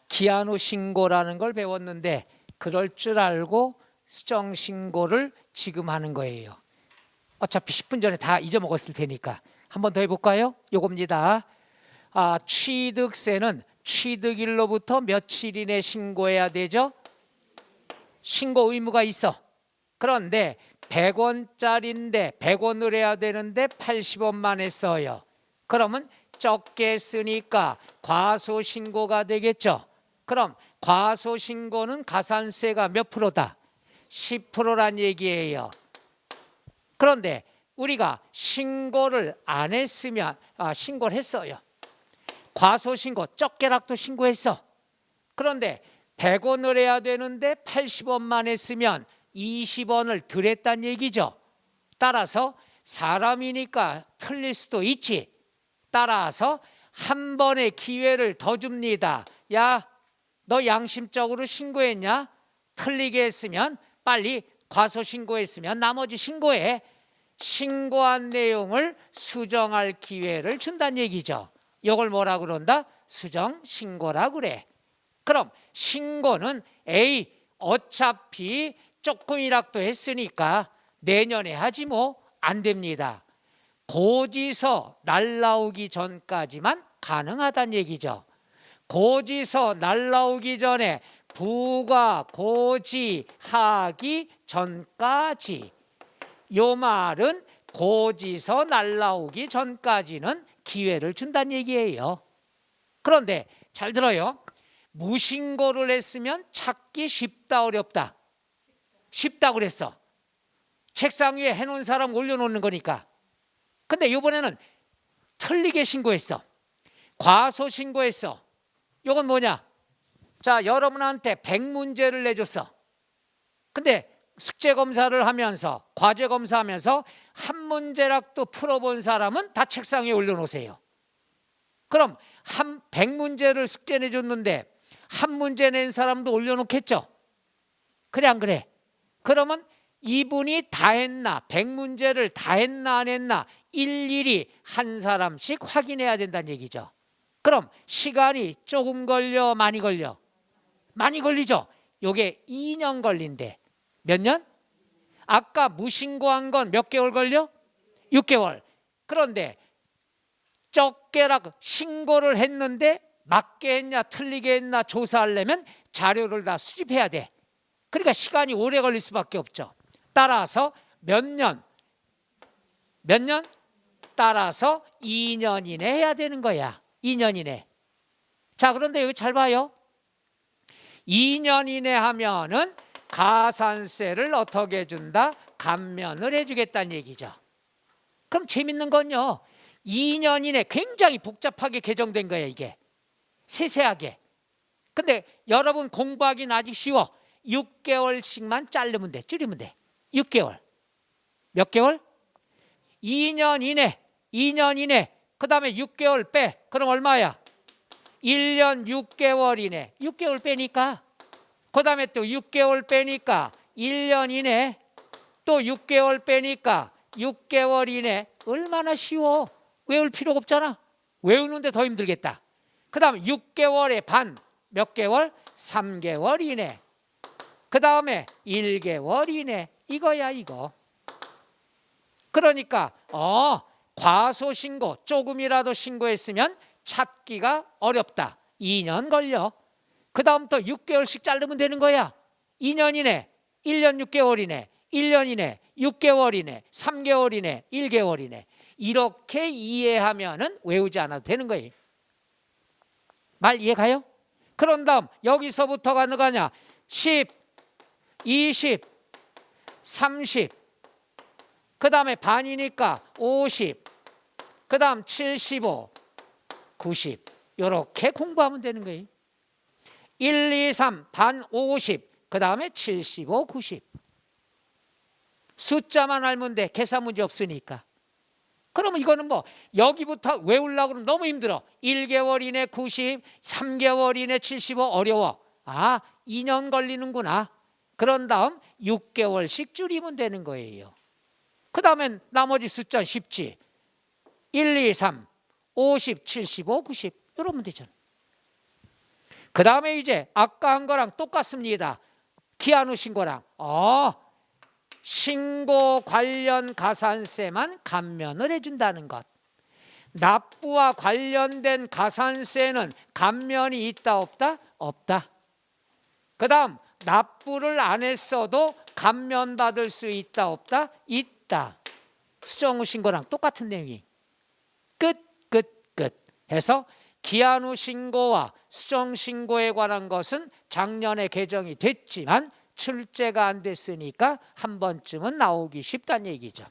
기한 후 신고라는 걸 배웠는데 그럴 줄 알고 수정 신고를 지금 하는 거예요. 어차피 10분 전에 다 잊어먹었을 테니까 한 번 더 해볼까요? 요겁니다. 취득세는 취득일로부터 며칠 이내 신고해야 되죠? 신고 의무가 있어. 그런데 100원짜리인데 100원을 해야 되는데 80원만 했어요. 그러면 적게 쓰니까 과소신고가 되겠죠. 그럼 과소신고는 가산세가 몇 프로다? 10%란 얘기예요. 그런데 우리가 신고를 안 했으면 신고를 했어요. 과소신고 적게라도 신고했어. 그런데 100원을 해야 되는데 80원만 했으면 20원을 덜 했단 얘기죠. 따라서 사람이니까 틀릴 수도 있지. 따라서 한 번의 기회를 더 줍니다. 야, 너 양심적으로 신고했냐? 틀리게 했으면 빨리 과소신고했으면 나머지 신고해. 신고한 내용을 수정할 기회를 준다는 얘기죠. 이걸 뭐라 그런다? 수정신고라 그래. 그럼 신고는 어차피 조금이라도 했으니까 내년에 하지 뭐 안 됩니다. 고지서 날라오기 전까지만 가능하다는 얘기죠. 고지서 날라오기 전에 부과 고지하기 전까지, 요 말은 고지서 날라오기 전까지는 기회를 준다는 얘기예요. 그런데 잘 들어요. 무신고를 했으면 찾기 쉽다 어렵다? 쉽다 그랬어. 책상 위에 해놓은 사람 올려놓는 거니까. 근데 이번에는 틀리게 신고했어. 과소신고했어. 이건 뭐냐? 자, 여러분한테 100문제를 내줬어. 근데 숙제검사를 하면서 과제검사하면서 한 문제라도 풀어본 사람은 다 책상 위에 올려놓으세요. 그럼 100문제를 숙제 내줬는데 한 문제 낸 사람도 올려놓겠죠? 그래 안 그래? 그러면 이분이 다 했나, 100문제를 다 했나 안 했나 일일이 한 사람씩 확인해야 된다는 얘기죠. 그럼 시간이 조금 걸려, 많이 걸려? 많이 걸리죠. 요게 2년 걸린대. 몇 년? 아까 무신고한 건 몇 개월 걸려? 6개월. 그런데 적게라고 신고를 했는데 맞게 했냐 틀리게 했나 조사하려면 자료를 다 수집해야 돼. 그러니까 시간이 오래 걸릴 수밖에 없죠. 따라서 몇 년? 따라서 2년 이내 해야 되는 거야. 2년 이내. 자, 그런데 여기 잘 봐요. 2년 이내 하면은 가산세를 어떻게 해준다? 감면을 해주겠다는 얘기죠. 그럼 재밌는 건요, 2년 이내 굉장히 복잡하게 개정된 거예요. 이게 세세하게. 근데 여러분 공부하기는 아직 쉬워. 6개월씩만 자르면 돼. 줄이면 돼. 6개월. 몇 개월? 2년 이내. 그 다음에 6개월 빼. 그럼 얼마야? 1년 6개월 이내. 6개월 빼니까. 그 다음에 또 6개월 빼니까 1년 이내. 또 6개월 빼니까 6개월 이내. 얼마나 쉬워. 외울 필요가 없잖아. 외우는데 더 힘들겠다. 그 다음에 6개월에 반. 몇 개월? 3개월 이내. 그 다음에 1개월 이내. 이거야 이거. 그러니까 과소신고 조금이라도 신고했으면 찾기가 어렵다. 2년 걸려. 그 다음 또 6개월씩 자르면 되는 거야. 2년 이내, 1년 6개월 이내, 1년 이내, 6개월 이내, 3개월 이내, 1개월 이내. 이렇게 이해하면은 외우지 않아도 되는 거예요. 말 이해 가요? 그런 다음 여기서부터가 누가냐? 10, 20, 30, 그 다음에 반이니까 50, 그 다음 75, 90 이렇게 공부하면 되는 거예요. 1, 2, 3, 반 50, 그 다음에 75, 90 숫자만 알면 돼. 계산 문제 없으니까. 그러면 이거는 뭐 여기부터 외우려고 그러면 너무 힘들어. 1개월 이내 90, 3개월 이내 75 어려워. 2년 걸리는구나. 그런 다음 6개월씩 줄이면 되는 거예요. 그 다음엔 나머지 숫자 쉽지. 1, 2, 3, 50, 75, 90 이러면 되잖아. 그 다음에 이제 아까 한 거랑 똑같습니다. 기한 후 신고랑 신고 관련 가산세만 감면을 해준다는 것. 납부와 관련된 가산세는 감면이 있다 없다? 없다. 그 다음 납부를 안 했어도 감면받을 수 있다 없다? 있다. 수정 후 신고랑 똑같은 내용이 끝 해서 기한 후 신고와 수정 신고에 관한 것은 작년에 개정이 됐지만 출제가 안 됐으니까 한 번쯤은 나오기 쉽다는 얘기죠.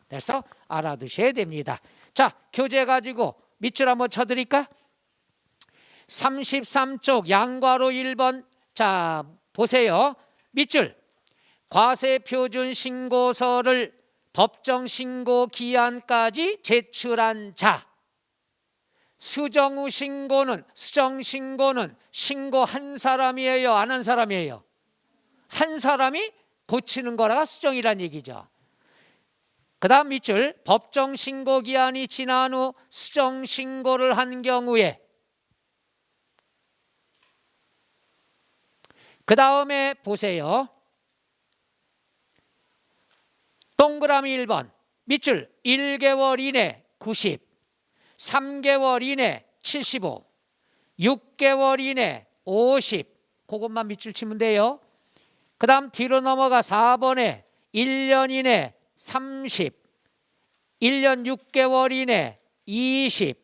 그래서 알아두셔야 됩니다. 자, 교재 가지고 밑줄 한번 쳐드릴까? 33쪽 양괄호 1번. 자, 보세요. 밑줄. 과세표준 신고서를 법정 신고 기한까지 제출한 자. 수정 후 신고는, 수정 신고는 신고한 사람이에요, 안 한 사람이에요? 한 사람이 고치는 거라가 수정이란 얘기죠. 그 다음 밑줄. 법정 신고 기한이 지난 후 수정 신고를 한 경우에, 그 다음에 보세요. 동그라미 1번. 밑줄. 1개월 이내 90, 3개월 이내 75, 6개월 이내 50. 그것만 밑줄 치면 돼요. 그 다음 뒤로 넘어가 4번에 1년 이내 30, 1년 6개월 이내 20,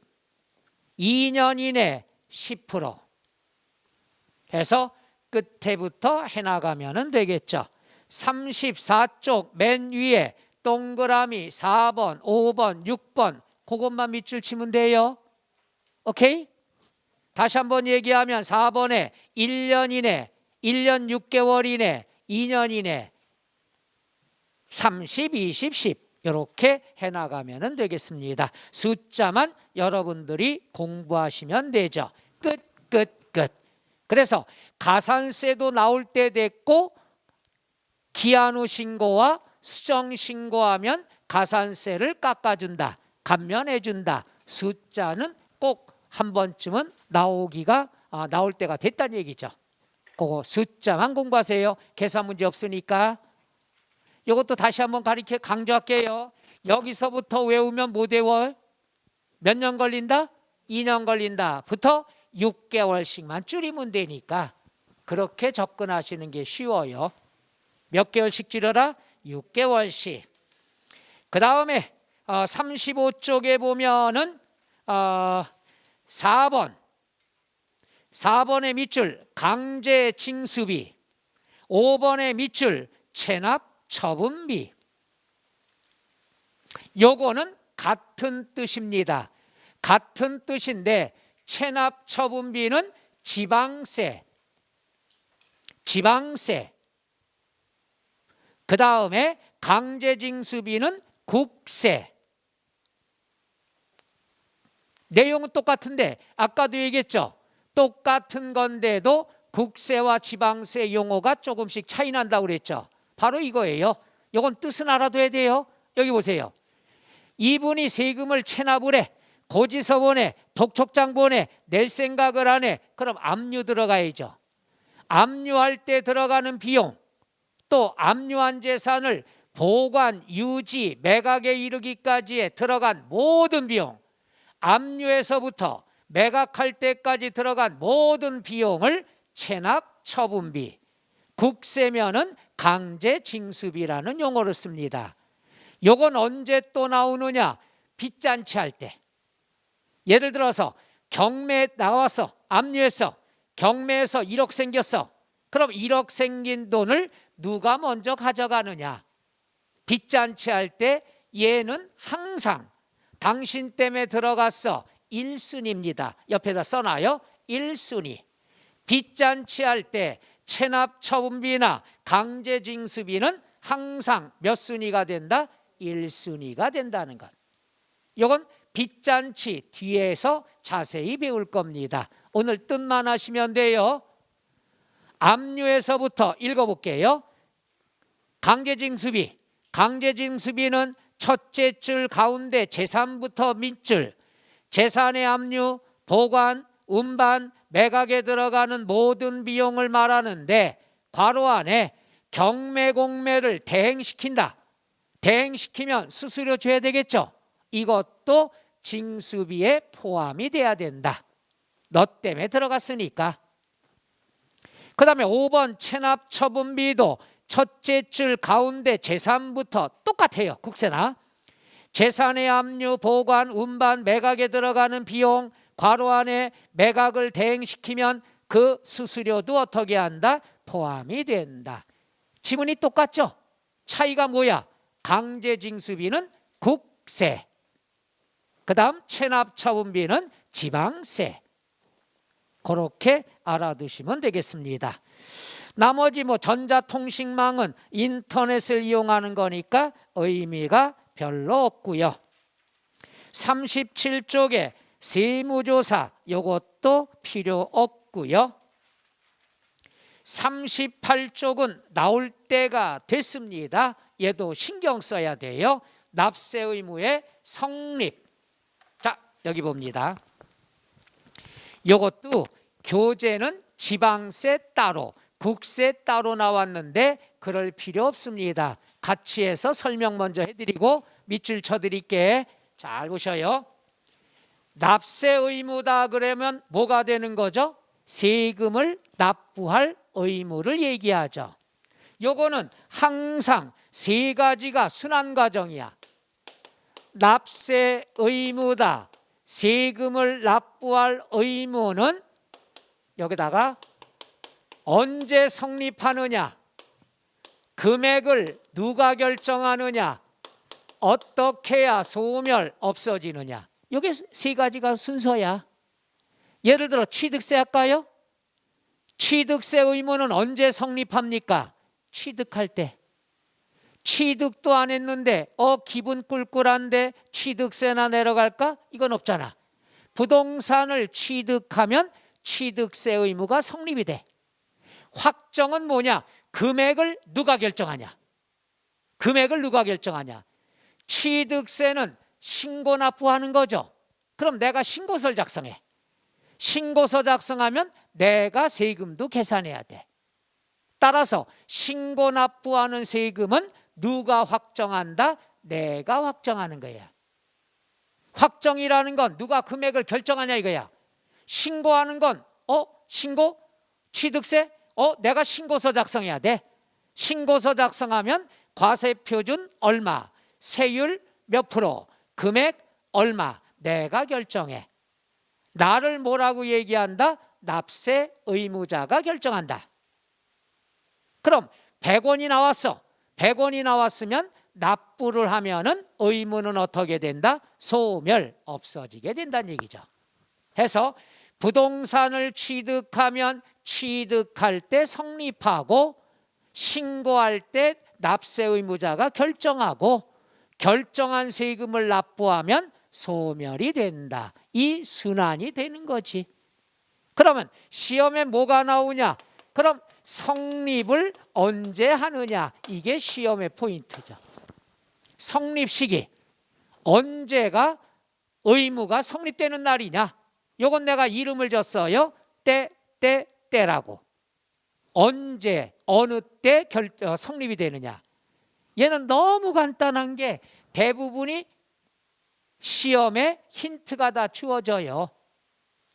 2년 이내 10% 해서 끝에부터 해나가면 되겠죠. 34쪽 맨 위에 동그라미 4번, 5번, 6번 그것만 밑줄 치면 돼요. 오케이? 다시 한번 얘기하면 4번에 1년 이내, 1년 6개월 이내, 2년 이내 30, 20, 10 이렇게 해나가면 되겠습니다. 숫자만 여러분들이 공부하시면 되죠. 끝. 그래서 가산세도 나올 때 됐고 기한 후 신고와 수정 신고하면 가산세를 깎아준다, 감면해준다. 숫자는 꼭 한 번쯤은 나올 때가 됐다는 얘기죠. 그거 숫자만 공부하세요. 계산 문제 없으니까. 이것도 다시 한번 강조할게요. 여기서부터 외우면 못 외워. 몇 년 걸린다? 2년 걸린다. 부터 6개월씩만 줄이면 되니까 그렇게 접근하시는 게 쉬워요. 몇 개월씩 줄여라? 6개월씩. 그 다음에 35쪽에 보면은 4번의 밑줄 강제 징수비, 5번의 밑줄 체납 처분비. 요거는 같은 뜻입니다. 같은 뜻인데 체납 처분비는 지방세. 그 다음에 강제징수비는 국세. 내용은 똑같은데 아까도 얘기했죠. 똑같은 건데도 국세와 지방세 용어가 조금씩 차이 난다고 그랬죠. 바로 이거예요. 이건 뜻은 알아둬야 돼요. 여기 보세요. 이분이 세금을 체납을 해, 고지서 보내, 독촉장 보내, 낼 생각을 안 해. 그럼 압류 들어가야죠. 압류할 때 들어가는 비용, 또 압류한 재산을 보관, 유지, 매각에 이르기까지에 들어간 모든 비용, 압류에서부터 매각할 때까지 들어간 모든 비용을 체납 처분비, 국세면은 강제징수비라는 용어를 씁니다. 요건 언제 또 나오느냐? 빚잔치 할 때. 예를 들어서 경매에 나와서 압류했어. 경매에서 1억 생겼어. 그럼 1억 생긴 돈을 누가 먼저 가져가느냐? 빚잔치 할 때 얘는 항상 당신 때문에 들어갔어. 1순위입니다. 옆에다 써놔요. 1순위. 빚잔치 할 때 체납 처분비나 강제징수비는 항상 몇 순위가 된다? 1순위가 된다는 것. 이건 빚잔치 뒤에서 자세히 배울 겁니다. 오늘 뜻만 하시면 돼요. 압류에서부터 읽어볼게요. 강제징수비. 강제징수비는 첫째 줄 가운데 재산부터 밑줄, 재산의 압류, 보관, 운반, 매각에 들어가는 모든 비용을 말하는데 괄호 안에 경매공매를 대행시킨다. 대행시키면 수수료 줘야 되겠죠. 이것도 징수비에 포함이 돼야 된다. 너 때문에 들어갔으니까. 그 다음에 5번 체납처분비도 첫째 줄 가운데 재산부터 똑같아요. 국세나 재산의 압류, 보관, 운반, 매각에 들어가는 비용 괄호 안에 매각을 대행시키면 그 수수료도 어떻게 한다? 포함이 된다. 지문이 똑같죠? 차이가 뭐야? 강제징수비는 국세, 그 다음 체납처분비는 지방세. 그렇게 알아두시면 되겠습니다. 나머지 전자통신망은 인터넷을 이용하는 거니까 의미가 별로 없고요. 37쪽에 세무조사 이것도 필요 없고요. 38쪽은 나올 때가 됐습니다. 얘도 신경 써야 돼요. 납세 의무의 성립. 자, 여기 봅니다. 이것도 교재는 지방세 따로, 국세 따로 나왔는데 그럴 필요 없습니다. 같이 해서 설명 먼저 해드리고 밑줄 쳐드릴게. 잘 보셔요. 납세 의무다 그러면 뭐가 되는 거죠? 세금을 납부할 의무를 얘기하죠. 요거는 항상 세 가지가 순환 과정이야. 납세 의무다. 세금을 납부할 의무는 여기다가 언제 성립하느냐, 금액을 누가 결정하느냐, 어떻게 해야 소멸 없어지느냐. 이게 세 가지가 순서야. 예를 들어 취득세 할까요? 취득세 의무는 언제 성립합니까? 취득할 때. 취득도 안 했는데 기분 꿀꿀한데 취득세나 내려갈까? 이건 없잖아. 부동산을 취득하면 취득세 의무가 성립이 돼. 확정은 뭐냐? 금액을 누가 결정하냐? 금액을 누가 결정하냐? 취득세는 신고 납부하는 거죠. 그럼 내가 신고서를 작성해. 신고서 작성하면 내가 세금도 계산해야 돼. 따라서 신고 납부하는 세금은 누가 확정한다? 내가 확정하는 거야. 확정이라는 건 누가 금액을 결정하냐 이거야. 신고하는 건 신고? 취득세? 내가 신고서 작성해야 돼. 신고서 작성하면 과세표준 얼마, 세율 몇 프로, 금액 얼마 내가 결정해. 나를 뭐라고 얘기한다? 납세 의무자가 결정한다. 그럼 100원이 나왔어. 100원이 나왔으면 납부를 하면은 의무는 어떻게 된다? 소멸, 없어지게 된다는 얘기죠. 해서 부동산을 취득하면 취득할 때 성립하고 신고할 때 납세 의무자가 결정하고 결정한 세금을 납부하면 소멸이 된다. 이 순환이 되는 거지. 그러면 시험에 뭐가 나오냐? 그럼 성립을 언제 하느냐? 이게 시험의 포인트죠. 성립 시기. 언제가 의무가 성립되는 날이냐? 요건 내가 이름을 줬어요. 때라고. 언제, 어느 때 성립이 되느냐? 얘는 너무 간단한 게 대부분이 시험에 힌트가 다 주어져요.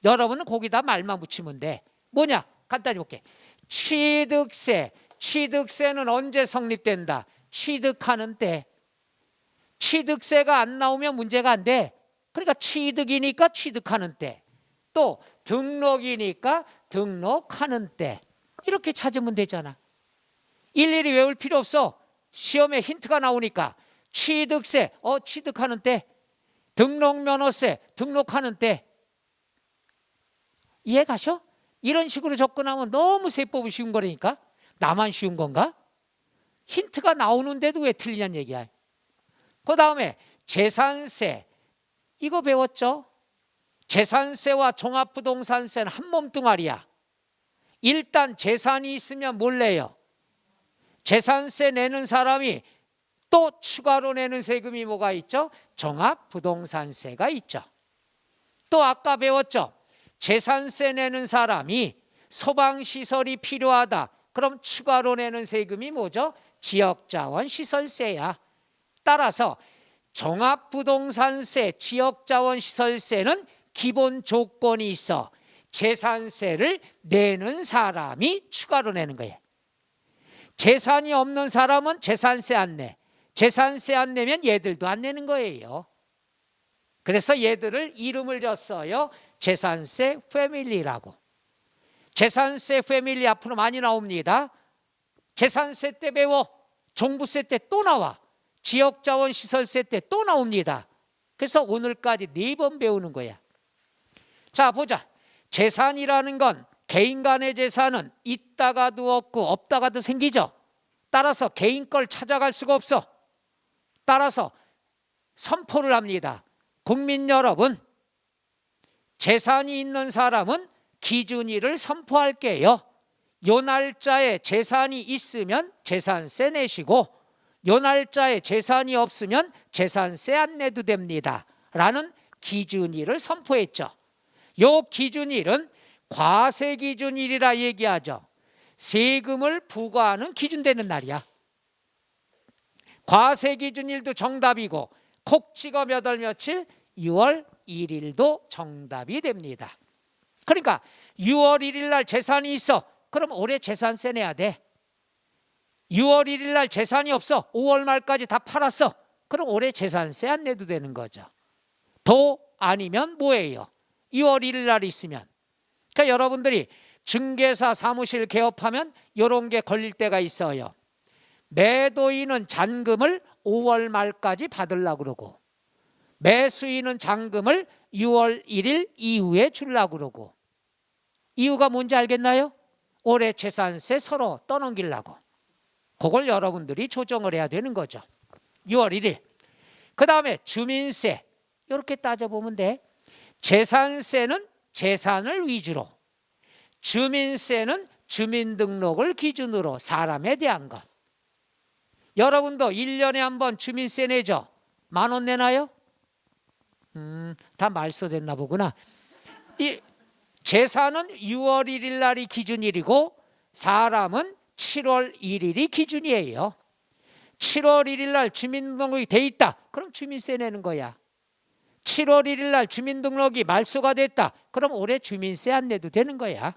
여러분은 거기다 말만 붙이면 돼. 뭐냐? 간단히 볼게. 취득세는 언제 성립된다? 취득하는 때. 취득세가 안 나오면 문제가 안 돼. 그러니까 취득이니까 취득하는 때. 또 등록이니까 등록하는 때. 이렇게 찾으면 되잖아. 일일이 외울 필요 없어. 시험에 힌트가 나오니까 취득세, 취득하는 때. 등록면허세, 등록하는 때. 이해 가셔? 이런 식으로 접근하면 너무 세법이 쉬운 거라니까. 나만 쉬운 건가? 힌트가 나오는데도 왜 틀리냐는 얘기야. 그 다음에 재산세. 이거 배웠죠? 재산세와 종합부동산세는 한 몸뚱아리야. 일단 재산이 있으면 뭘 내요? 재산세 내는 사람이 또 추가로 내는 세금이 뭐가 있죠? 종합부동산세가 있죠. 또 아까 배웠죠? 재산세 내는 사람이 소방시설이 필요하다. 그럼 추가로 내는 세금이 뭐죠? 지역자원 시설세야. 따라서 종합부동산세, 지역자원 시설세는 기본 조건이 있어. 재산세를 내는 사람이 추가로 내는 거예요. 재산이 없는 사람은 재산세 안 내. 재산세 안 내면 얘들도 안 내는 거예요. 그래서 얘들을 이름을 줬어요. 재산세 패밀리라고. 재산세 패밀리 앞으로 많이 나옵니다. 재산세 때 배워. 종부세 때 또 나와. 지역자원 시설세 때 또 나옵니다. 그래서 오늘까지 4번 배우는 거야. 자, 보자. 재산이라는 건 개인 간의 재산은 있다가도 없고 없다가도 생기죠. 따라서 개인 걸 찾아갈 수가 없어. 따라서 선포를 합니다. 국민 여러분, 재산이 있는 사람은 기준일을 선포할게요. 요 날짜에 재산이 있으면 재산세 내시고 요 날짜에 재산이 없으면 재산세 안 내도 됩니다. 라는 기준일을 선포했죠. 요 기준일은 과세기준일이라 얘기하죠. 세금을 부과하는 기준되는 날이야. 과세기준일도 정답이고 콕 찍어 몇 월 며칠? 6월 1일도 정답이 됩니다. 그러니까 6월 1일 날 재산이 있어. 그럼 올해 재산세 내야 돼. 6월 1일 날 재산이 없어. 5월 말까지 다 팔았어. 그럼 올해 재산세 안 내도 되는 거죠. 더 아니면 뭐예요? 6월 1일 날 있으면. 그러니까 여러분들이 중개사 사무실 개업하면 이런 게 걸릴 때가 있어요. 매도인은 잔금을 5월 말까지 받으려고 그러고 매수인은 잔금을 6월 1일 이후에 주려고 그러고. 이유가 뭔지 알겠나요? 올해 재산세 서로 떠넘기려고. 그걸 여러분들이 조정을 해야 되는 거죠. 6월 1일. 그 다음에 주민세. 이렇게 따져보면 돼. 재산세는 재산을 위주로, 주민세는 주민등록을 기준으로 사람에 대한 것. 여러분도 1년에 한 번 주민세 내죠? 10,000원 내나요? 다 말소됐나 보구나. 이 재산은 6월 1일 날이 기준일이고 사람은 7월 1일이 기준이에요. 7월 1일 날 주민등록이 돼 있다. 그럼 주민세 내는 거야. 7월 1일 날 주민등록이 말소가 됐다. 그럼 올해 주민세 안 내도 되는 거야.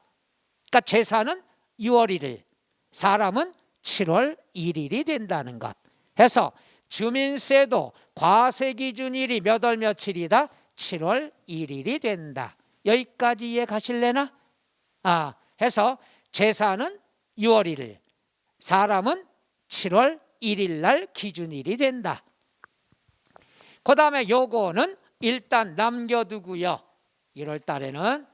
그러니까 재산은 6월 1일, 사람은 7월 1일이 된다는 것. 해서 주민세도 과세기준일이 몇 월 며칠이다? 7월 1일이 된다. 여기까지 이해 가실래나? 해서 재산은 6월 1일, 사람은 7월 1일 날 기준일이 된다. 그 다음에 요거는 일단 남겨두고요. 1월 달에는.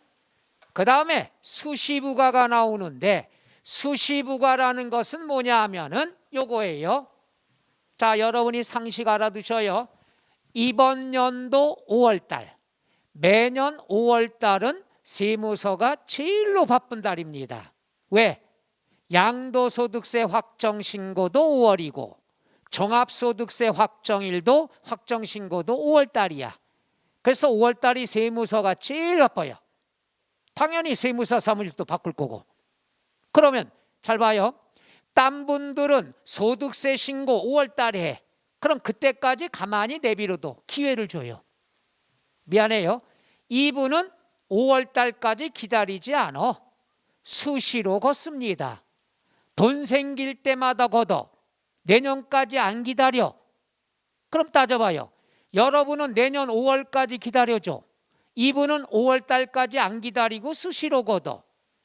그 다음에 수시부가가 나오는데 수시부가라는 것은 뭐냐 하면은 요거예요. 자, 여러분이 상식 알아두셔요. 이번 연도 5월 달, 매년 5월 달은 세무서가 제일로 바쁜 달입니다. 왜? 양도소득세 확정신고도 5월이고 종합소득세 확정일도 확정신고도 5월 달이야. 그래서 5월 달이 세무서가 제일 바빠요. 당연히 세무사 사무실도 바꿀 거고. 그러면 잘 봐요. 딴 분들은 소득세 신고 5월 달에 해. 그럼 그때까지 가만히 내비려도 기회를 줘요. 미안해요. 이분은 5월 달까지 기다리지 않아. 수시로 걷습니다. 돈 생길 때마다 걷어. 내년까지 안 기다려. 그럼 따져봐요. 여러분은 내년 5월까지 기다려줘. 이분은 5월 달까지 안 기다리고 수시로 걷어.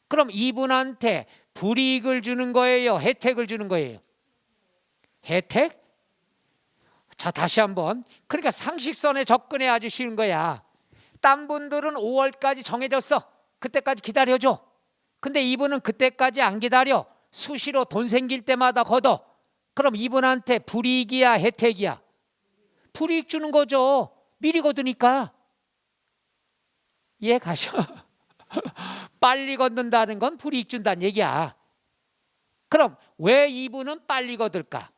그럼 이분한테 불이익을 주는 거예요? 혜택을 주는 거예요? 혜택? 자, 다시 한번. 그러니까 상식선에 접근해 아주 쉬운 거야. 딴 분들은 5월까지 정해졌어. 그때까지 기다려줘. 근데 이분은 그때까지 안 기다려. 수시로 돈 생길 때마다 걷어. 그럼 이분한테 불이익이야, 혜택이야? 불이익 주는 거죠. 미리 걷으니까. 이해 가셔? 빨리 걷는다는 건 불이익 준다는 얘기야. 그럼 왜 이분은 빨리 걷을까?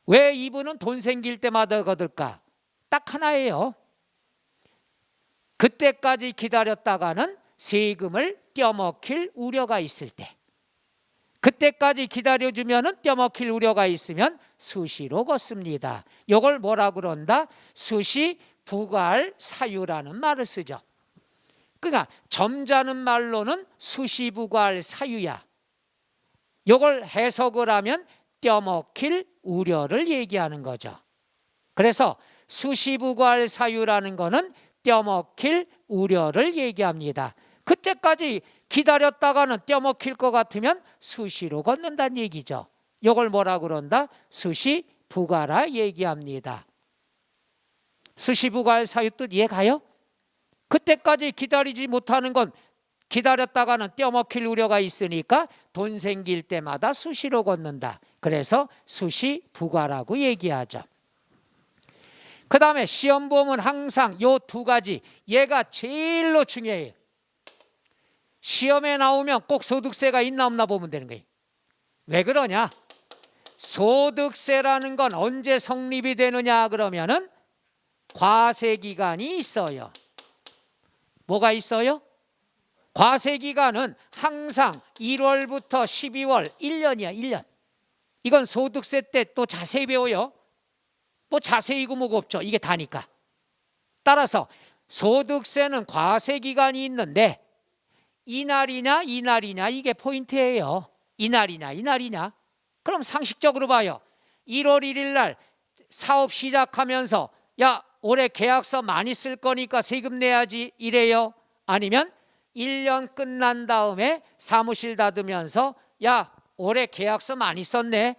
왜 이분은 돈 생길 때마다 걷을까? 딱 하나예요. 그때까지 기다렸다가는 세금을 떼어먹힐 우려가 있을 때, 그때까지 기다려주면 떼어먹힐 우려가 있으면 수시로 걷습니다. 이걸 뭐라 그런다? 수시 부과할 사유라는 말을 쓰죠. 그러니까 점잖은 말로는 수시 부과할 사유야. 이걸 해석을 하면 떼어먹힐 우려를 얘기하는 거죠. 그래서 수시 부과할 사유라는 거는 떼어먹힐 우려를 얘기합니다. 그때까지 기다렸다가는 떼어먹힐 것 같으면 수시로 걷는다는 얘기죠. 이걸 뭐라 그런다? 수시 부과라 얘기합니다. 수시 부과할 사유 뜻 이해가요? 그때까지 기다리지 못하는 건 기다렸다가는 떼어먹힐 우려가 있으니까 돈 생길 때마다 수시로 걷는다. 그래서 수시 부과라고 얘기하죠. 그 다음에 시험 보면 항상 요 두 가지, 얘가 제일로 중요해요. 시험에 나오면 꼭 소득세가 있나 없나 보면 되는 거예요. 왜 그러냐? 소득세라는 건 언제 성립이 되느냐 그러면은 과세기간이 있어요. 뭐가 있어요? 과세기간은 항상 1월부터 12월 1년이야. 1년. 이건 소득세 때 또 자세히 배워요. 뭐 자세히고 뭐고 없죠. 이게 다니까. 따라서 소득세는 과세기간이 있는데 이날이냐 이게 포인트예요. 이날이냐. 그럼 상식적으로 봐요. 1월 1일 날 사업 시작하면서 야 올해 계약서 많이 쓸 거니까 세금 내야지 이래요? 아니면 1년 끝난 다음에 사무실 닫으면서 야 올해 계약서 많이 썼네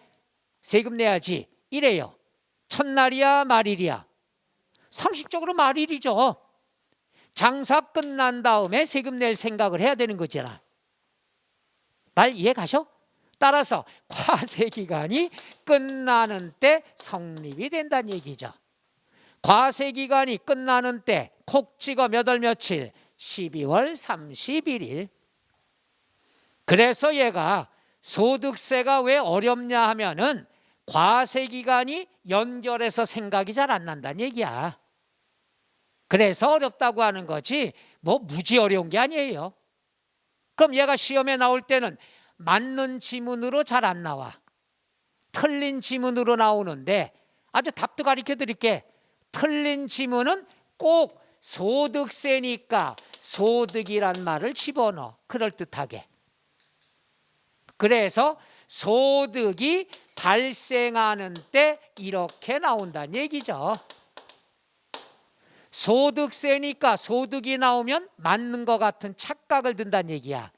세금 내야지 이래요? 첫날이야 말일이야? 상식적으로 말일이죠. 장사 끝난 다음에 세금 낼 생각을 해야 되는 거잖아. 말 이해 가셔? 따라서 과세기간이 끝나는 때 성립이 된다는 얘기죠. 과세기간이 끝나는 때 콕 찍어 몇 월 며칠? 12월 31일. 그래서 얘가 소득세가 왜 어렵냐 하면은 과세기간이 연결해서 생각이 잘 안 난다는 얘기야. 그래서 어렵다고 하는 거지 뭐 무지 어려운 게 아니에요. 그럼 얘가 시험에 나올 때는 맞는 지문으로 잘 안 나와. 틀린 지문으로 나오는데 아주 답도 가르쳐 드릴게. 틀린 지문은 꼭 소득세니까 소득이란 말을 집어넣어. 그럴듯하게. 그래서 소득이 발생하는 때 이렇게 나온다는 얘기죠. 소득세니까 소득이 나오면 맞는 것 같은 착각을 든다는 얘기야.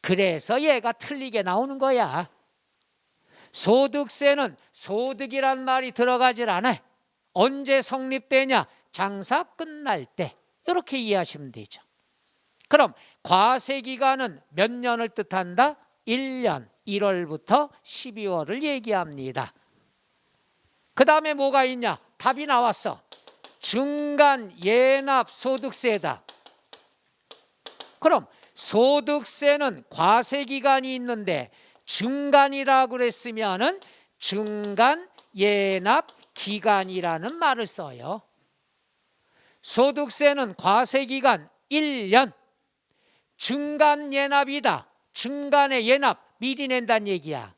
그래서 얘가 틀리게 나오는 거야. 소득세는 소득이란 말이 들어가질 않아. 언제 성립되냐? 장사 끝날 때. 이렇게 이해하시면 되죠. 그럼 과세기간은 몇 년을 뜻한다? 1년, 1월부터 12월을 얘기합니다. 그 다음에 뭐가 있냐? 답이 나왔어. 중간 예납 소득세다. 그럼 소득세는 과세기간이 있는데 중간이라고 그랬으면은 중간 예납 기간이라는 말을 써요. 소득세는 과세기간 1년, 중간 예납이다. 중간에 예납 미리 낸다는 얘기야.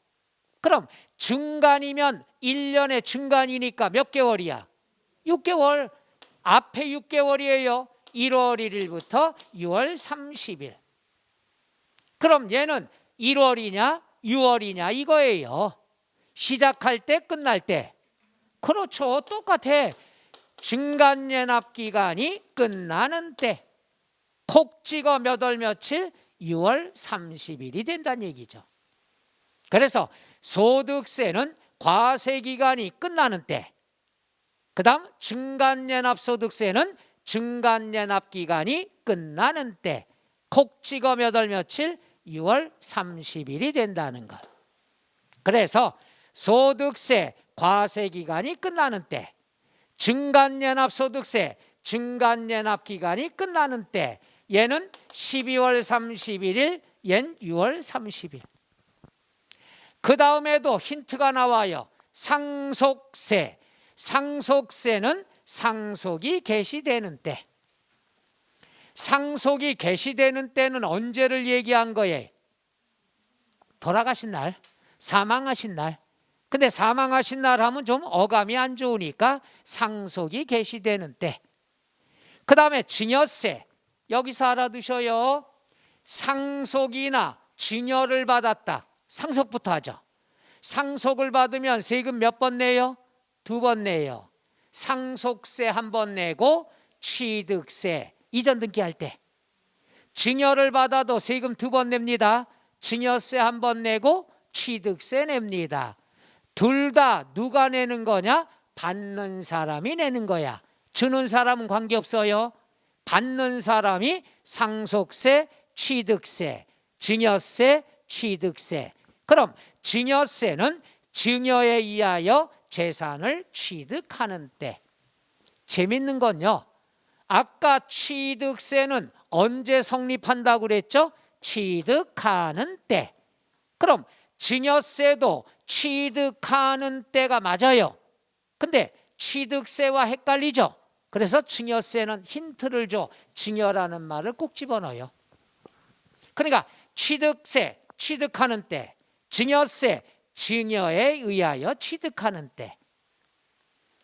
그럼 중간이면 1년의 중간이니까 몇 개월이야? 6개월. 앞에 6개월이에요. 1월 1일부터 6월 30일. 그럼 얘는 1월이냐 6월이냐 이거예요. 시작할 때 끝날 때. 그렇죠. 똑같아. 중간예납기간이 끝나는 때. 콕 찍어 몇 월 며칠? 6월 30일이 된다는 얘기죠. 그래서 소득세는 과세기간이 끝나는 때. 그 다음 중간예납소득세는 중간예납기간이 끝나는 때. 콕 찍어 몇 월 며칠? 6월 30일이 된다는 것. 그래서 소득세 과세기간이 끝나는 때, 중간예납소득세 중간예납기간이 끝나는 때, 얘는 12월 31일, 얜 6월 30일. 그 다음에도 힌트가 나와요. 상속세. 상속세는 상속이 개시되는 때. 상속이 개시되는 때는 언제를 얘기한 거예요? 돌아가신 날, 사망하신 날. 근데 사망하신 날 하면 좀 어감이 안 좋으니까 상속이 개시되는 때. 그 다음에 증여세, 여기서 알아두셔요. 상속이나 증여를 받았다. 상속부터 하죠. 상속을 받으면 세금 몇 번 내요? 2번 내요. 상속세 1번 내고 취득세 이전 등기할 때. 증여를 받아도 세금 2번 냅니다. 증여세 1번 내고 취득세 냅니다. 둘 다 누가 내는 거냐? 받는 사람이 내는 거야. 주는 사람은 관계없어요. 받는 사람이 상속세, 취득세, 증여세, 취득세. 그럼 증여세는 증여에 의하여 재산을 취득하는 때. 재밌는 건요, 아까 취득세는 언제 성립한다고 그랬죠? 취득하는 때. 그럼 증여세도 취득하는 때가 맞아요. 근데 취득세와 헷갈리죠? 그래서 증여세는 힌트를 줘. 증여라는 말을 꼭 집어넣어요. 그러니까 취득세, 취득하는 때. 증여세, 증여에 의하여 취득하는 때.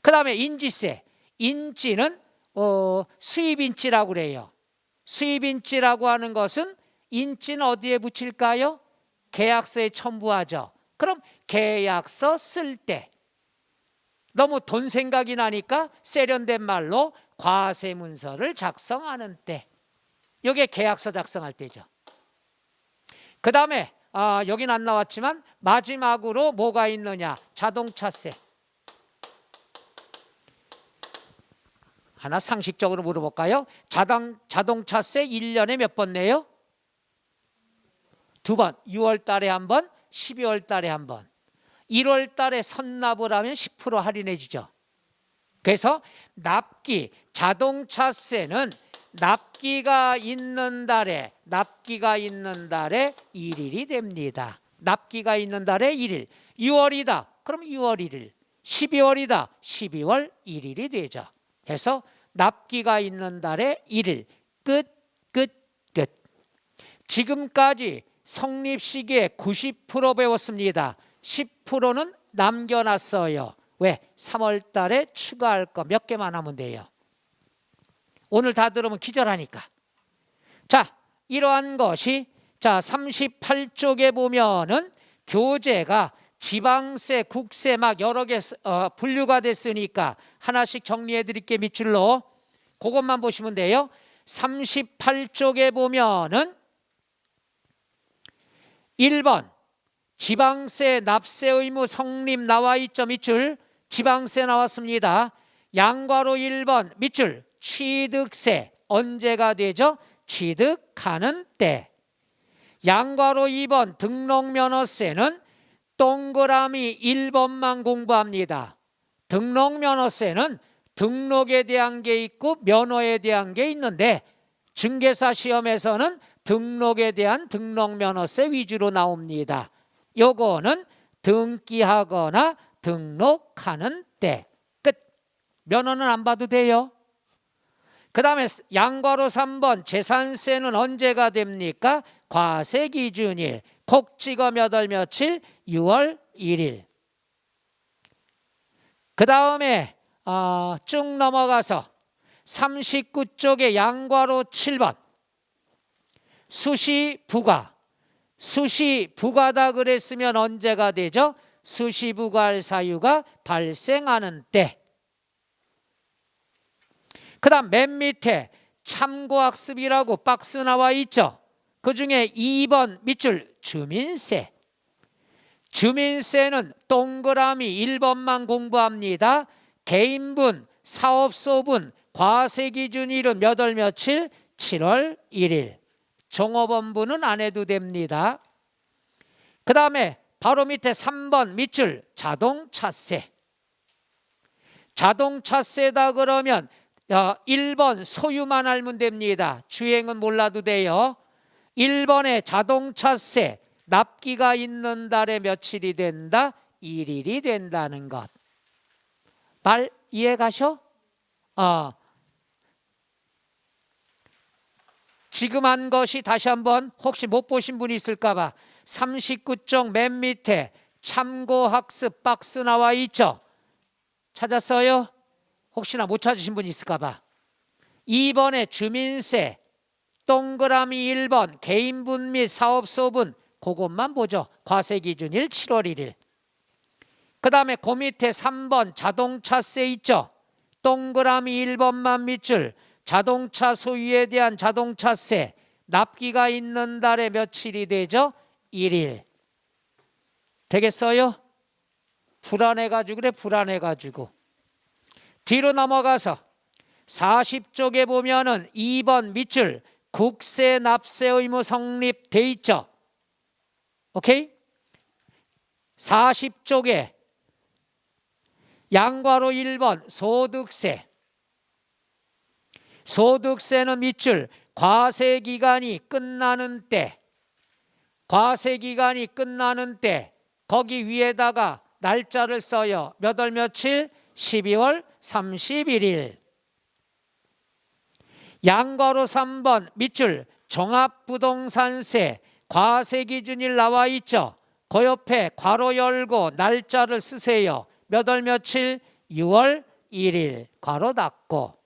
그 다음에 인지세. 인지는 수입인지라고 그래요. 수입인지라고 하는 것은 인지는 어디에 붙일까요? 계약서에 첨부하죠. 그럼 계약서 쓸 때. 너무 돈 생각이 나니까 세련된 말로 과세문서를 작성하는 때. 이게 계약서 작성할 때죠. 그 다음에 여긴 안 나왔지만 마지막으로 뭐가 있느냐? 자동차세. 하나 상식적으로 물어볼까요? 자동차세 1년에 몇 번 내요? 2번. 6월 달에 한 번, 12월 달에 한 번. 1월 달에 선납을 하면 10% 할인해 주죠. 그래서 납기, 자동차세는 납기가 있는 달에 1일이 됩니다. 납기가 있는 달에 1일. 6월이다. 그럼 6월 1일. 12월이다. 12월 1일이 되죠. 해서 납기가 있는 달에 1일. 끝. 지금까지 성립 시기에 90% 배웠습니다. 10%는 남겨놨어요. 왜? 3월 달에 추가할 거 몇 개만 하면 돼요. 오늘 다 들으면 기절하니까. 자, 이러한 것이 38쪽에 보면은 교재가 지방세, 국세 막 여러 개 분류가 됐으니까 하나씩 정리해 드릴게요. 밑줄로. 그것만 보시면 돼요. 38쪽에 보면은 1번 지방세 납세 의무 성립 나와 있죠. 밑줄. 지방세 나왔습니다. 양괄호 1번 밑줄. 취득세 언제가 되죠? 취득하는 때. 양괄호 2번 등록면허세는 동그라미 1번만 공부합니다. 등록면허세는 등록에 대한 게 있고 면허에 대한 게 있는데 중개사 시험에서는 등록에 대한 등록면허세 위주로 나옵니다. 요거는 등기하거나 등록하는 때. 끝. 면허는 안 봐도 돼요. 그 다음에 양괄호 3번 재산세는 언제가 됩니까? 과세 기준일. 콕 찍어 몇 월 며칠? 6월 1일. 그 다음에 쭉 넘어가서 39쪽에 양괄호 7번 수시부가. 수시부가다 그랬으면 언제가 되죠? 수시부가할 사유가 발생하는 때. 그 다음 맨 밑에 참고학습이라고 박스 나와 있죠. 그 중에 2번 밑줄 주민세. 주민세는 동그라미 1번만 공부합니다. 개인분, 사업소분, 과세기준일은 몇 월 며칠? 7월 1일. 종업원분은 안 해도 됩니다. 그 다음에 바로 밑에 3번 밑줄 자동차세. 자동차세다 그러면 1번 소유만 알면 됩니다. 주행은 몰라도 돼요. 1번에 자동차세 납기가 있는 달에 며칠이 된다? 1일이 된다는 것. 말 이해 가셔? 지금 한 것이 다시 한번 혹시 못 보신 분이 있을까 봐 39쪽 맨 밑에 참고학습 박스 나와 있죠. 찾았어요? 혹시나 못 찾으신 분이 있을까 봐. 2번에 주민세, 동그라미 1번 개인분 및 사업소분, 그것만 보죠. 과세기준일 7월 1일. 그 다음에 그 밑에 3번 자동차세 있죠. 동그라미 1번만 밑줄, 자동차 소유에 대한 자동차세, 납기가 있는 달에 며칠이 되죠? 1일. 되겠어요? 불안해가지고 그래, 불안해가지고. 뒤로 넘어가서 40쪽에 보면은 2번 밑줄 국세 납세 의무 성립돼 있죠. 오케이? 40쪽에 양괄호 1번 소득세. 소득세는 밑줄 과세기간이 끝나는 때, 과세기간이 끝나는 때 거기 위에다가 날짜를 써요. 몇 월 며칠? 12월 31일. 양괄호 3번 밑줄 종합부동산세 과세기준일 나와 있죠. 그 옆에 괄호 열고 날짜를 쓰세요. 몇 월 며칠? 6월 1일. 괄호 닫고.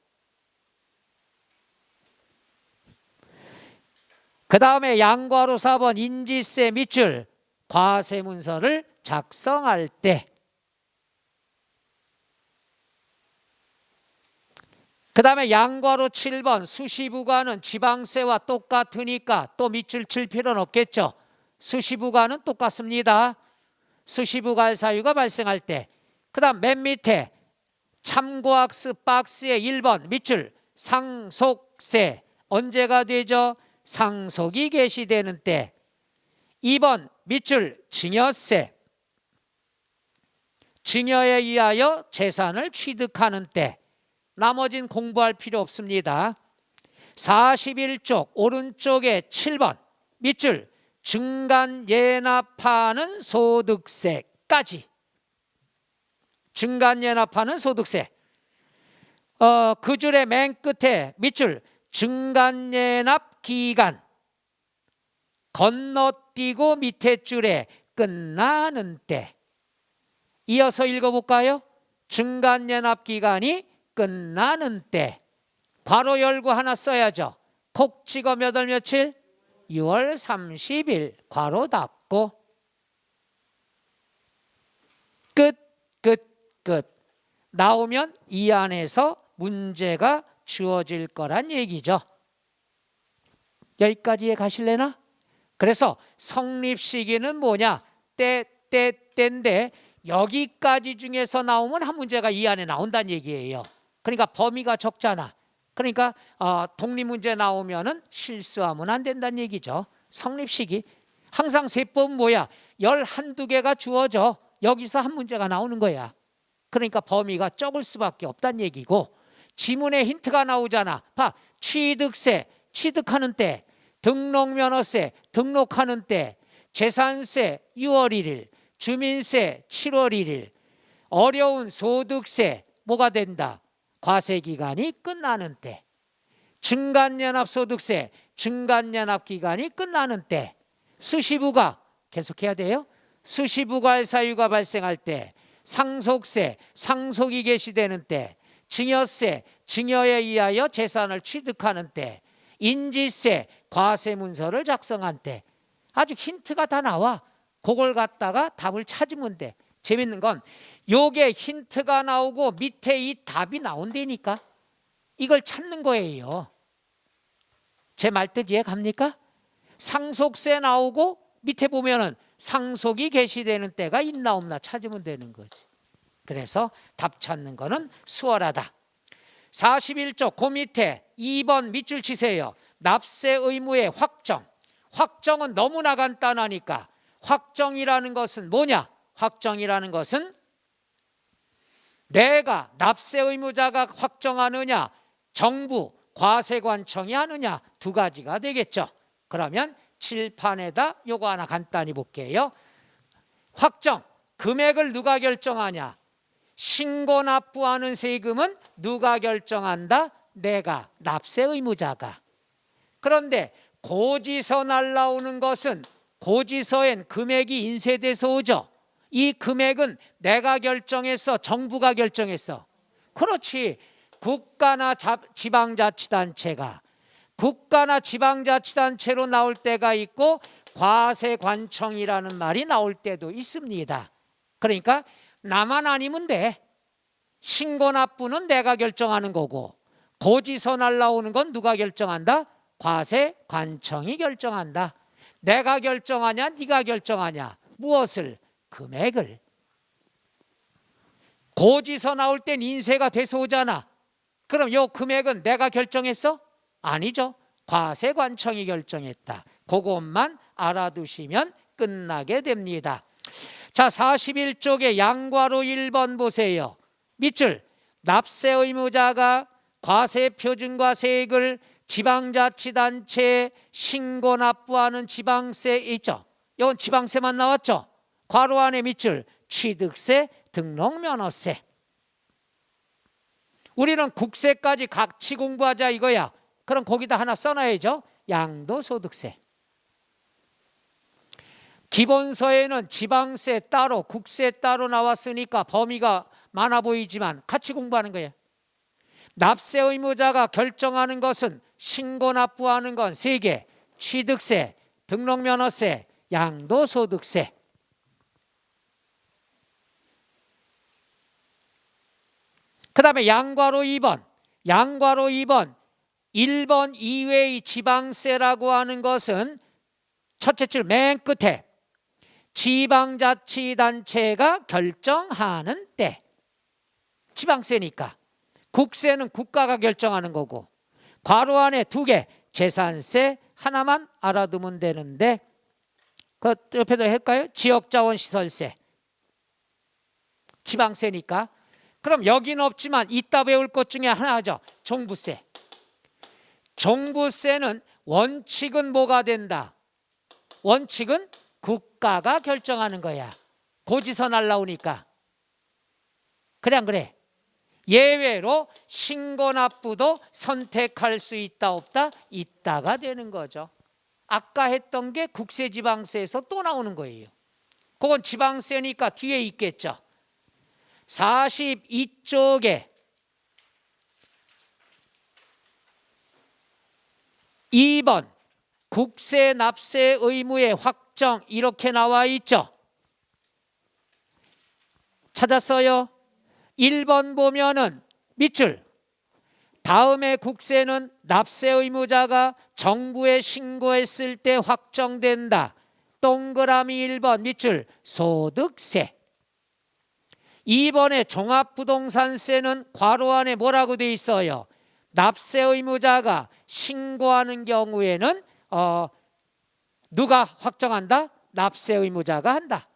그 다음에 양괄호 4번 인지세 밑줄 과세문서를 작성할 때. 그 다음에 양괄호 7번 수시부가는 지방세와 똑같으니까 또 밑줄 칠 필요는 없겠죠. 수시부가는 똑같습니다. 수시부가의 사유가 발생할 때. 그 다음 맨 밑에 참고학습 박스의 1번 밑줄 상속세 언제가 되죠? 상속이 개시되는 때. 2번 밑줄 증여세 증여에 의하여 재산을 취득하는 때. 나머진 공부할 필요 없습니다. 41쪽 오른쪽에 7번 밑줄 증간예납하는 소득세까지. 증간예납하는 소득세. 그 줄의 맨 끝에 밑줄 증간예납 기간 건너뛰고 밑에 줄에 끝나는 때. 이어서 읽어볼까요? 증간예납 기간이 끝나는 때. 괄호 열고 하나 써야죠. 콕 찍어 몇 월 며칠? 6월 30일. 괄호 닫고. 끝. 나오면 이 안에서 문제가 주어질 거란 얘기죠. 여기까지 가실래나? 그래서 성립 시기는 뭐냐? 때인데 여기까지 중에서 나오면 한 문제가 이 안에 나온다는 얘기예요. 그러니까 범위가 적잖아. 그러니까 독립문제 나오면은 실수하면 안 된다는 얘기죠. 성립 시기. 항상 세법은 뭐야? 11~2개가 주어져. 여기서 한 문제가 나오는 거야. 그러니까 범위가 적을 수밖에 없다는 얘기고, 지문에 힌트가 나오잖아. 봐, 취득세, 취득하는 때, 등록면허세, 등록하는 때, 재산세 6월 1일, 주민세 7월 1일, 어려운 소득세 뭐가 된다? 과세기간이 끝나는 때. 증간연합소득세, 증간연합기간이 끝나는 때. 수시부가 계속해야 돼요. 수시부가의 사유가 발생할 때, 상속세, 상속이 개시되는 때, 증여세, 증여에 의하여 재산을 취득하는 때, 인지세, 과세문서를 작성한 때. 아주 힌트가 다 나와. 그걸 갖다가 답을 찾으면 돼. 재밌는 건 요게 힌트가 나오고 밑에 이 답이 나온다니까. 이걸 찾는 거예요. 제 말뜻 이해 갑니까? 상속세 나오고 밑에 보면은 상속이 개시되는 때가 있나 없나 찾으면 되는 거지. 그래서 답 찾는 거는 수월하다. 41쪽 그 밑에 2번 밑줄 치세요. 납세 의무의 확정. 확정은 너무나 간단하니까. 확정이라는 것은 뭐냐? 확정이라는 것은 내가 납세 의무자가 확정하느냐, 정부 과세관청이 하느냐, 두 가지가 되겠죠. 그러면 칠판에다 요거 하나 간단히 볼게요. 확정, 금액을 누가 결정하냐? 신고 납부하는 세금은 누가 결정한다? 내가, 납세 의무자가. 그런데 고지서 날라오는 것은 고지서엔 금액이 인쇄돼서 오죠. 이 금액은 내가 결정해서 정부가 결정했어. 그렇지. 국가나 지방자치단체가 국가나 지방자치단체로 나올 때가 있고 과세관청이라는 말이 나올 때도 있습니다. 그러니까 나만 아니면 돼. 신고납부는 내가 결정하는 거고 고지서 날라오는 건 누가 결정한다? 과세관청이 결정한다. 내가 결정하냐 네가 결정하냐? 무엇을? 금액을. 고지서 나올 땐 인쇄가 돼서 오잖아. 그럼 요 금액은 내가 결정했어? 아니죠. 과세관청이 결정했다. 그것만 알아두시면 끝나게 됩니다. 자, 41쪽에 양괄호 1번 보세요. 밑줄. 납세 의무자가 과세표준과 세액을 지방자치단체에 신고 납부하는 지방세 있죠. 이건 지방세만 나왔죠. 괄호 안에 밑줄. 취득세, 등록면허세. 우리는 국세까지 같이 공부하자 이거야. 그럼 거기다 하나 써놔야죠. 양도소득세. 기본서에는 지방세 따로 국세 따로 나왔으니까 범위가 많아 보이지만 같이 공부하는 거예요. 납세 의무자가 결정하는 것은 신고 납부하는 건 3개. 취득세, 등록면허세, 양도소득세. 그 다음에 양괄호 2번. 양괄호 2번. 1번 이외의 지방세라고 하는 것은 첫째 줄 맨 끝에 지방자치단체가 결정하는 때. 지방세니까. 국세는 국가가 결정하는 거고. 괄호 안에 2개. 재산세 하나만 알아두면 되는데 그 옆에도 할까요? 지역자원시설세. 지방세니까. 그럼 여기는 없지만 이따 배울 것 중에 하나죠. 종부세. 종부세는 원칙은 뭐가 된다? 원칙은 국가가 결정하는 거야. 고지서 날라오니까. 그래 안 그래? 예외로 신고납부도 선택할 수 있다 없다? 있다가 되는 거죠. 아까 했던 게 국세지방세에서 또 나오는 거예요. 그건 지방세니까 뒤에 있겠죠. 42쪽에 2번 국세 납세 의무의 확정 이렇게 나와 있죠. 찾았어요? 1번 보면은 밑줄. 다음에 국세는 납세 의무자가 정부에 신고했을 때 확정된다. 동그라미 1번 밑줄. 소득세. 2번에 종합부동산세는 괄호 안에 뭐라고 돼 있어요? 납세 의무자가 신고하는 경우에는 누가 확정한다? 납세 의무자가 한다.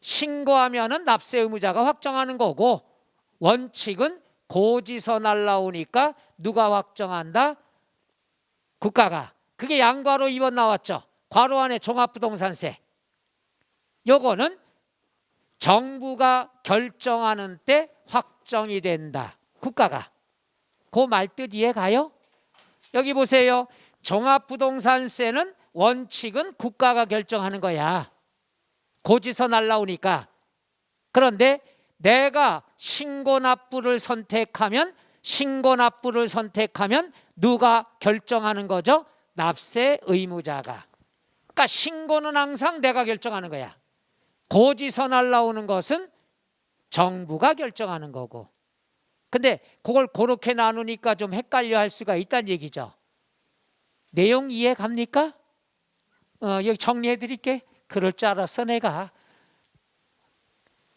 신고하면은 납세 의무자가 확정하는 거고 원칙은 고지서 날라오니까 누가 확정한다? 국가가. 그게 양괄호 2번 나왔죠. 괄호 안에 종합부동산세. 요거는 정부가 결정하는 때 확정이 된다. 국가가. 그 말뜻 이해가요? 여기 보세요. 종합부동산세는 원칙은 국가가 결정하는 거야. 고지서 날라오니까. 그런데 내가 신고납부를 선택하면 누가 결정하는 거죠? 납세 의무자가. 그러니까 신고는 항상 내가 결정하는 거야. 고지서 날라오는 것은 정부가 결정하는 거고. 근데 그걸 그렇게 나누니까 좀 헷갈려 할 수가 있다는 얘기죠. 내용 이해 갑니까? 여기 정리해 드릴게. 그럴 줄 알았어 내가.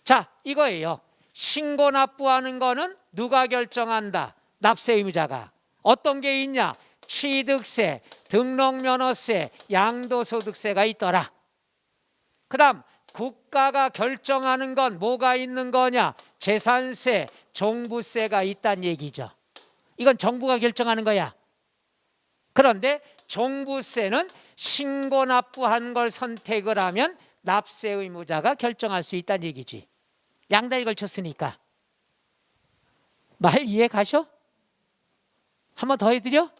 자, 이거예요. 신고 납부하는 거는 누가 결정한다? 납세 의무자가. 어떤 게 있냐? 취득세, 등록면허세, 양도소득세가 있더라. 그 다음 국가가 결정하는 건 뭐가 있는 거냐? 재산세, 종부세가 있다는 얘기죠. 이건 정부가 결정하는 거야. 그런데 종부세는 신고 납부한 걸 선택을 하면 납세 의무자가 결정할 수 있다는 얘기지. 양다리 걸쳤으니까. 말 이해 가셔? 한 번 더 해드려?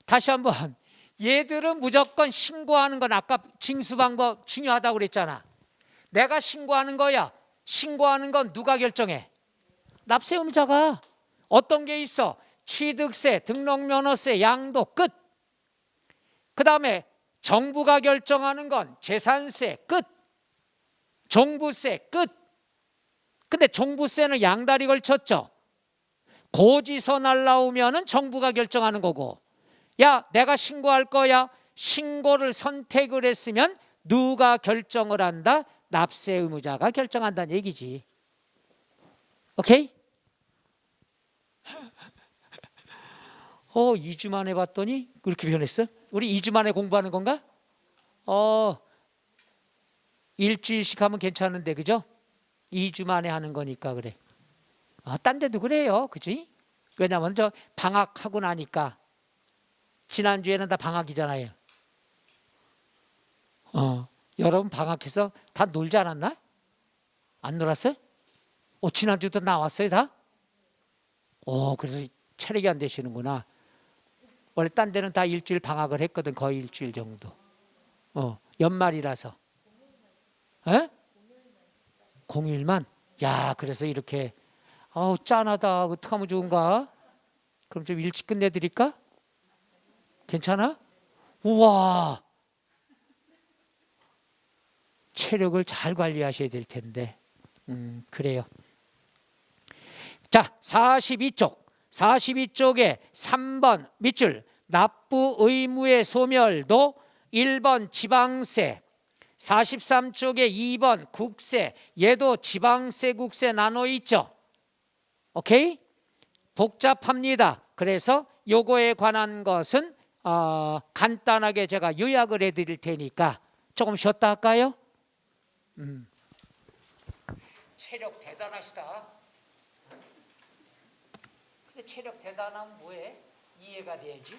다시 한번, 얘들은 무조건 신고하는 건 아까 징수 방법 중요하다고 그랬잖아. 내가 신고하는 거야. 신고하는 건 누가 결정해? 납세 의무자가. 어떤 게 있어? 취득세, 등록면허세, 양도 끝. 그 다음에 정부가 결정하는 건 재산세 끝. 종부세 끝. 근데 종부세는 양다리 걸쳤죠. 고지서 날라오면은 정부가 결정하는 거고, 야 내가 신고할 거야. 신고를 선택을 했으면 누가 결정을 한다? 납세 의무자가 결정한다는 얘기지. 오케이? 2주 만에 봤더니 그렇게 변했어? 우리 2주 만에 공부하는 건가? 일주일씩 하면 괜찮은데, 그죠? 2주 만에 하는 거니까 그래. 딴 데도 그래요, 그지? 왜냐면 저 방학하고 나니까, 지난주에는 다 방학이잖아요. 여러분 방학해서 다 놀지 않았나? 안 놀았어요? 지난주도 나왔어요 다? 그래서 체력이 안 되시는구나. 원래 딴 데는 다 일주일 방학을 했거든. 거의 일주일 정도. 연말이라서. 에? 공휴일만? 야, 그래서 이렇게 짠하다. 어떡하면 좋은가? 그럼 좀 일찍 끝내드릴까? 괜찮아? 우와, 체력을 잘 관리하셔야 될 텐데. 그래요. 자, 42쪽에 3번 밑줄, 납부 의무의 소멸도 1번 지방세, 43쪽에 2번 국세, 얘도 지방세 국세 나눠 있죠. 오케이? 복잡합니다. 그래서 요거에 관한 것은 간단하게 제가 요약을 해드릴 테니까 조금 쉬었다 할까요? 체력 대단하시다. 근데 체력 대단하면 뭐해? 이해가 돼야지.